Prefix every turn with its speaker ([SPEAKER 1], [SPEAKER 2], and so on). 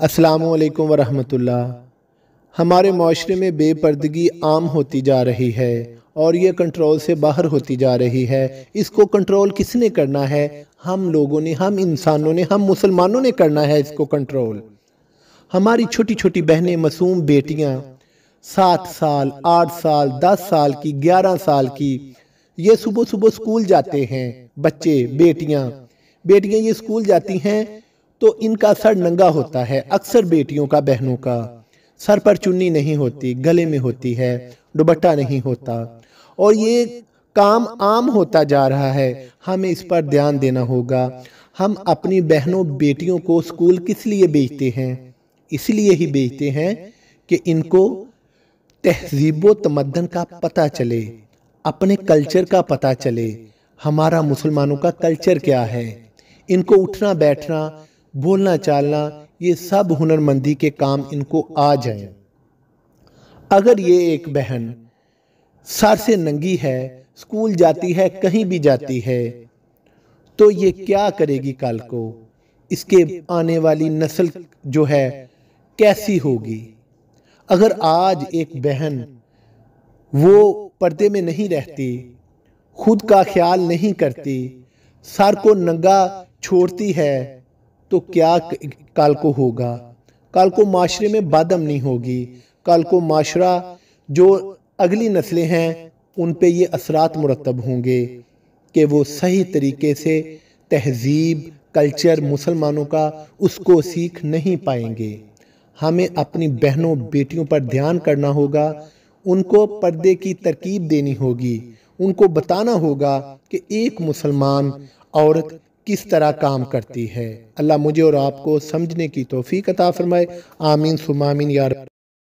[SPEAKER 1] अस्सलामुअलैकुम वरहमतुल्लाह। हमारे माशरे में बेपर्दगी आम होती जा रही है और ये कंट्रोल से बाहर होती जा रही है। इसको कंट्रोल किसने करना है? हम लोगों ने, हम इंसानों ने, हम मुसलमानों ने करना है इसको कंट्रोल। हमारी छोटी छोटी बहनें, मासूम बेटियां 7 साल, 8 साल, 10 साल की, 11 साल की, ये सुबह सुबह स्कूल जाते हैं। बच्चे, बेटियां ये स्कूल जाती हैं तो इनका सर नंगा होता है। अक्सर बेटियों का, बहनों का सर पर चुन्नी नहीं होती, गले में होती है, दुपट्टा नहीं होता, और ये काम आम होता जा रहा है। हमें इस पर ध्यान देना होगा। हम अपनी बहनों बेटियों को स्कूल किस लिए भेजते हैं? इसलिए ही भेजते हैं कि इनको तहजीब व तमद्दन का पता चले, अपने कल्चर का पता चले, हमारा मुसलमानों का कल्चर क्या है। इनको उठना बैठना, बोलना चालना, ये सब हुनरमंदी के काम इनको आ जाएं। अगर ये एक बहन सर से नंगी है, स्कूल जाती है, कहीं भी जाती है, तो ये क्या करेगी कल को? इसके आने वाली नस्ल जो है कैसी होगी? अगर आज एक बहन वो पर्दे में नहीं रहती, खुद का ख्याल नहीं करती, सर को नंगा छोड़ती है, तो क्या कल को होगा? कल को माशरे में बदअमनी होगी। कल को माशरा, जो अगली नस्लें हैं, उन पे ये असरात मुरतब होंगे कि वो सही तरीके से तहजीब, कल्चर मुसलमानों का उसको सीख नहीं पाएंगे। हमें अपनी बहनों बेटियों पर ध्यान करना होगा। उनको पर्दे की तरकीब देनी होगी। उनको बताना होगा कि एक मुसलमान औरत किस तरह काम करती है। अल्लाह मुझे और आपको समझने की तौफीक अता फरमाए। आमीन सुम्मा आमीन या रब।